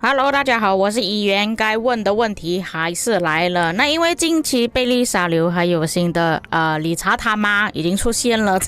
Hello， 大家好，我是议员。该问的问题还是来了。那因为近期贝利沙流还有新的理查他妈已经出现了。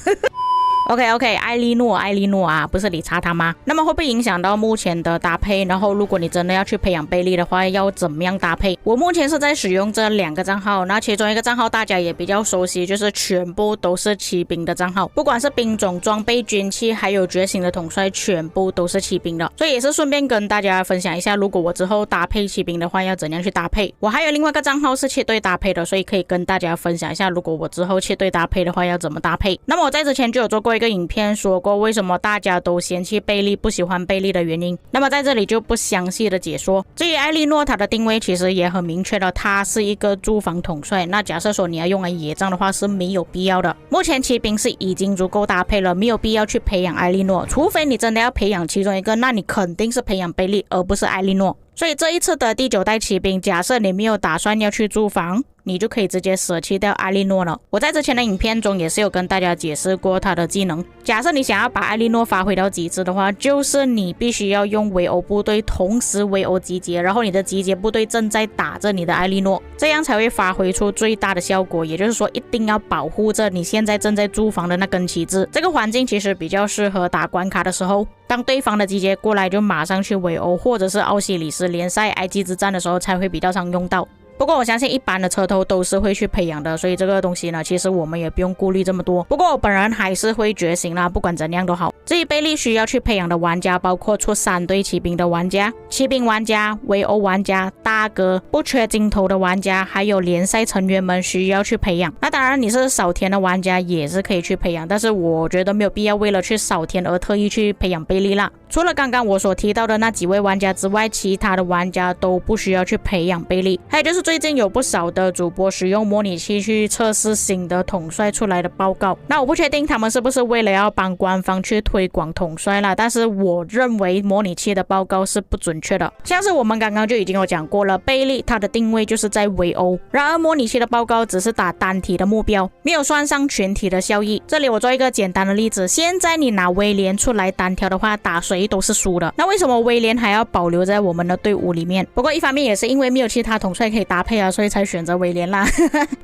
OK， 艾莉诺啊，不是理查他妈。那么会不会影响到目前的搭配？然后如果你真的要去培养贝利的话，要怎么样搭配？我目前是在使用这2个账号，那其中一个账号大家也比较熟悉，就是全部都是骑兵的账号，不管是兵种、装备、军器，还有觉醒的统帅，全部都是骑兵的。所以也是顺便跟大家分享一下，如果我之后搭配骑兵的话，要怎样去搭配。我还有另外一个账号是切对搭配的，所以可以跟大家分享一下，如果我之后切对搭配的话，要怎么搭配。那么我在之前就有做过一个影片说过为什么大家都嫌弃贝利不喜欢贝利的原因，那么在这里就不详细的解说。至于艾莉诺，它的定位其实也很明确的，它是一个驻防统帅，那假设说你要用来野战的话是没有必要的。目前骑兵是已经足够搭配了，没有必要去培养艾莉诺，除非你真的要培养其中一个，那你肯定是培养贝利而不是艾莉诺。所以这一次的第9代骑兵，假设你没有打算要去驻防，你就可以直接舍弃掉艾莉诺了。我在之前的影片中也是有跟大家解释过它的技能。假设你想要把艾莉诺发挥到极致的话，就是你必须要用围殴部队同时围殴集结，然后你的集结部队正在打着你的艾莉诺，这样才会发挥出最大的效果。也就是说，一定要保护着你现在正在驻防的那根旗帜。这个环境其实比较适合打关卡的时候，当对方的集结过来就马上去围殴，或者是奥西里斯联赛埃及之战的时候才会比较常用到。不过我相信一般的车头都是会去培养的，所以这个东西呢，其实我们也不用顾虑这么多。不过我本人还是会觉醒啦，不管怎样都好。至于贝利需要去培养的玩家，包括出3队骑兵的玩家、骑兵玩家、围殴玩家、大哥、不缺镜头的玩家，还有联赛成员们需要去培养。那当然你是扫田的玩家也是可以去培养，但是我觉得没有必要为了去扫田而特意去培养贝利啦。除了刚刚我所提到的那几位玩家之外，其他的玩家都不需要去培养贝利。还有就是最近有不少的主播使用模拟器去测试新的统帅出来的报告，那我不确定他们是不是为了要帮官方去推广统帅啦，但是我认为模拟器的报告是不准确的。像是我们刚刚就已经有讲过了，贝利它的定位就是在围殴，然而模拟器的报告只是打单体的目标，没有算上全体的效益。这里我做一个简单的例子，现在你拿威廉出来单挑的话，打谁都是输的，那为什么威廉还要保留在我们的队伍里面？不过一方面也是因为没有其他统帅可以搭配啊，所以才选择威廉啦。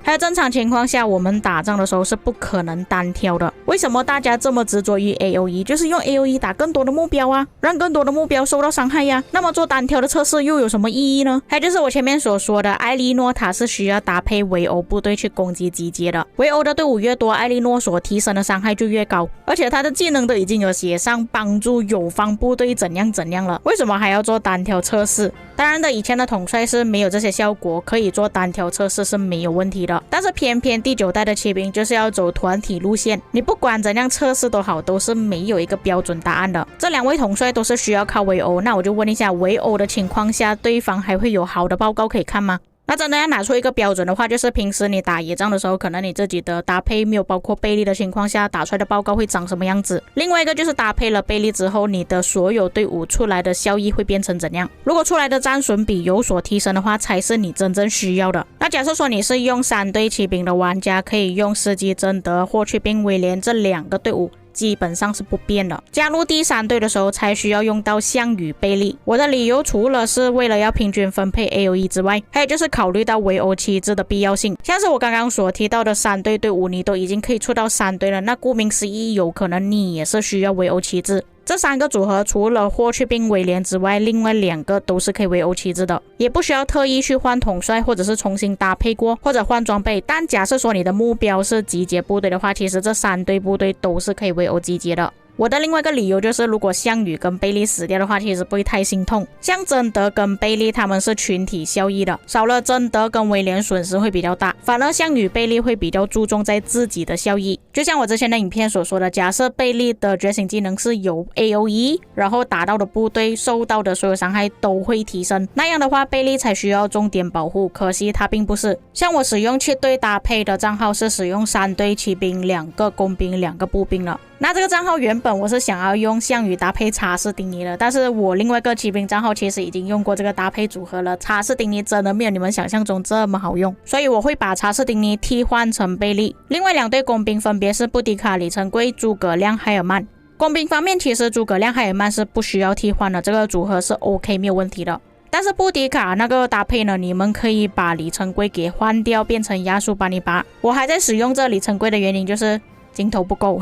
还有正常情况下我们打仗的时候是不可能单挑的。为什么大家这么执着于 AOE？ 就是用 AOE 打更多的目标啊，让更多的目标受到伤害呀。那么做单挑的测试又有什么意义呢？还有就是我前面所说的，艾莉诺塔是需要搭配围殴部队去攻击集结的，围殴的队伍越多，艾莉诺所提升的伤害就越高，而且他的技能都已经有写上帮助友方部队怎样怎样了，为什么还要做单挑测试？当然的，以前的统帅是没有这些效果，可以做单挑测试是没有问题的，但是偏偏第9代的骑兵就是要走团体路线，你不管怎样测试都好，都是没有一个标准答案的。这2位统帅都是需要靠围殴，那我就问一下，围殴的情况下，对方还会有好的报告可以看吗？那真的要拿出一个标准的话，就是平时你打野仗的时候，可能你自己的搭配没有包括贝利的情况下，打出来的报告会长什么样子。另外一个就是搭配了贝利之后，你的所有队伍出来的效益会变成怎样。如果出来的战损比有所提升的话，才是你真正需要的。那假设说你是用3队骑兵的玩家，可以用司机贞德、霍去病、威廉这2个队伍基本上是不变的，加入第3队的时候才需要用到项羽、贝利。我的理由除了是为了要平均分配 AOE 之外，还有就是考虑到围殴旗帜的必要性。像是我刚刚所提到的3队队伍，你都已经可以出到3队了，那顾名思义，有可能你也是需要围殴旗帜。这3个组合除了霍去病、威廉之外，另外2个都是可以围殴旗帜的，也不需要特意去换统帅，或者是重新搭配过，或者换装备。但假设说你的目标是集结部队的话，其实这3队部队都是可以围殴集结的。我的另外一个理由就是，如果项羽跟贝利死掉的话，其实不会太心痛。像贞德跟贝利他们是群体效益的，少了贞德跟威廉损失会比较大，反而项羽、贝利会比较注重在自己的效益。就像我之前的影片所说的，假设贝利的觉醒技能是有 AOE， 然后打到的部队受到的所有伤害都会提升，那样的话贝利才需要重点保护，可惜他并不是。像我使用7队搭配的账号是使用3队骑兵、2个工兵、2个步兵了。那这个账号原本我是想要用项羽搭配查士丁尼的，但是我另外一个骑兵账号其实已经用过这个搭配组合了，查士丁尼真的没有你们想象中这么好用，所以我会把查士丁尼替换成贝利。另外2队工兵分别是布迪卡、李成贵、诸葛亮还有曼。工兵方面，其实诸葛亮、海尔曼是不需要替换的，这个组合是 OK 没有问题的。但是布迪卡那个搭配呢，你们可以把里程碑给换掉，变成亚速808。我还在使用这里程碑的原因就是镜头不够。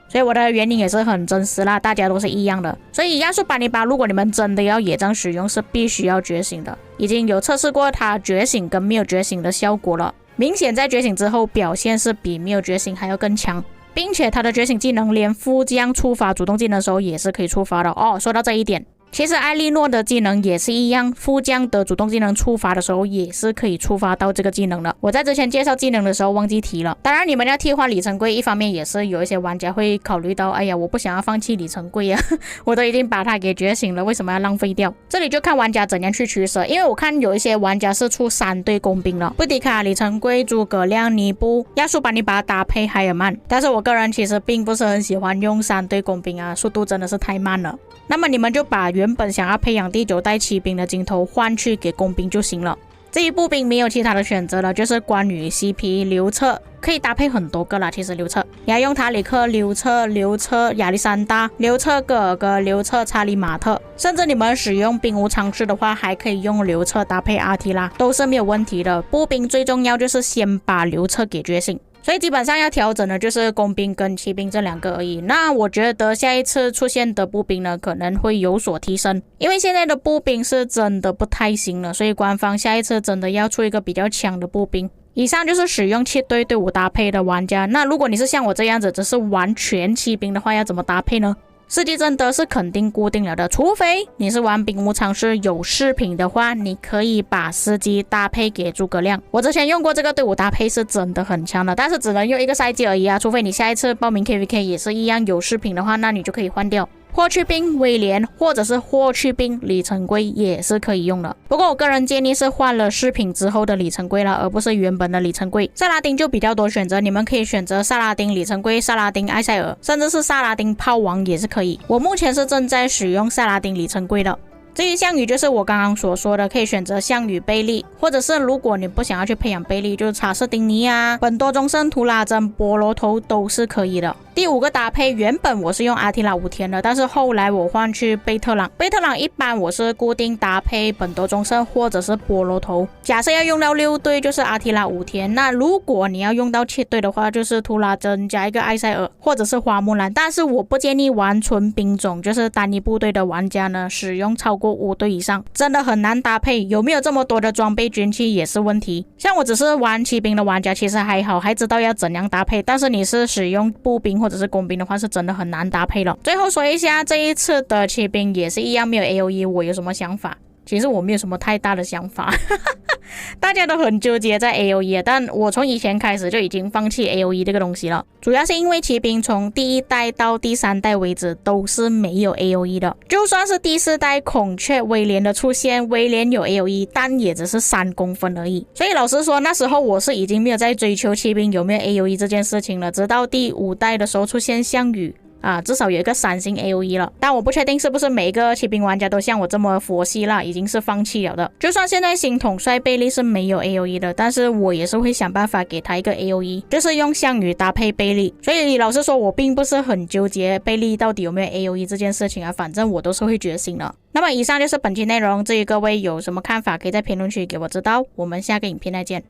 所以我的原因也是很真实啦，大家都是一样的。所以亚速808，如果你们真的要野战使用，是必须要觉醒的。已经有测试过它觉醒跟没有觉醒的效果了，明显在觉醒之后表现是比没有觉醒还要更强，并且它的觉醒技能连副将触发主动技能的时候也是可以触发的哦。说到这一点，其实艾莉诺的技能也是一样，副将的主动技能触发的时候也是可以触发到这个技能的。我在之前介绍技能的时候忘记提了。当然你们要替换里程碑，一方面也是有一些玩家会考虑到，哎呀，我不想要放弃里程碑啊，我都已经把它给觉醒了，为什么要浪费掉？这里就看玩家怎样去取舍，因为我看有一些玩家是出3队工兵了，布迪卡、里程碑、诸葛亮、尼布、亚速808搭配海尔曼，但是我个人其实并不是很喜欢用3队工兵啊，速度真的是太慢了。那么你们就把原本想要培养第9代骑兵的金头换去给工兵就行了。至于步兵没有其他的选择了，就是关羽、CP、刘彻，可以搭配很多个啦。其实刘彻、亚用塔里克、刘彻亚历山大、刘彻戈尔戈、刘彻查理马特，甚至你们使用兵无常势的话，还可以用刘彻搭配阿提拉，都是没有问题的。步兵最重要就是先把刘彻给觉醒。所以基本上要调整的就是工兵跟骑兵这2个而已。那我觉得下一次出现的步兵呢，可能会有所提升，因为现在的步兵是真的不太行了，所以官方下一次真的要出一个比较强的步兵。以上就是使用7队队伍搭配的玩家。那如果你是像我这样子只是玩全骑兵的话，要怎么搭配呢？司机真的是肯定固定了的，除非你是玩兵无常势有饰品的话，你可以把司机搭配给诸葛亮。我之前用过这个队伍搭配是真的很强的，但是只能用1个赛季而已啊，除非你下一次报名 KVK 也是一样有饰品的话，那你就可以换掉。霍去病、威廉或者是霍去病里程碑也是可以用的，不过我个人建议是换了饰品之后的里程碑了，而不是原本的里程碑。萨拉丁就比较多选择，你们可以选择萨拉丁里程碑、萨拉丁埃塞尔，甚至是萨拉丁炮王也是可以。我目前是正在使用萨拉丁里程碑的。至于项羽，就是我刚刚所说的，可以选择项羽、贝利，或者是如果你不想要去培养贝利，就是查士丁尼啊、本多忠胜、图拉真、波罗头都是可以的。第5个搭配，原本我是用阿提拉5天的，但是后来我换去贝特朗。贝特朗一般我是固定搭配本多忠胜或者是波罗头。假设要用到6队，就是阿提拉5天。那如果你要用到7队的话，就是图拉真加一个埃塞尔或者是花木兰。但是我不建议玩纯兵种，就是单一部队的玩家呢，使用超过5队以上，真的很难搭配。有没有这么多的装备军器也是问题。像我只是玩骑兵的玩家，其实还好，还知道要怎样搭配。但是你是使用步兵或者是工兵的话，是真的很难搭配了。最后说一下，这一次的骑兵也是一样没有 AOE， 我有什么想法？其实我没有什么太大的想法大家都很纠结在 AOE， 但我从以前开始就已经放弃 AOE 这个东西了，主要是因为骑兵从第1代到第3代为止都是没有 AOE 的，就算是第4代孔雀威廉的出现，威廉有 AOE， 但也只是3公分而已。所以老实说，那时候我是已经没有在追求骑兵有没有 AOE 这件事情了，直到第5代的时候出现项羽至少有一个3星 AOE 了，但我不确定是不是每一个骑兵玩家都像我这么佛系啦，已经是放弃了的。就算现在新统帅贝利是没有 AOE 的，但是我也是会想办法给他一个 AOE， 就是用项羽搭配贝利。所以老实说，我并不是很纠结贝利到底有没有 AOE 这件事情啊，反正我都是会觉醒的。那么以上就是本期内容，至于各位有什么看法，可以在评论区给我知道。我们下个影片再见。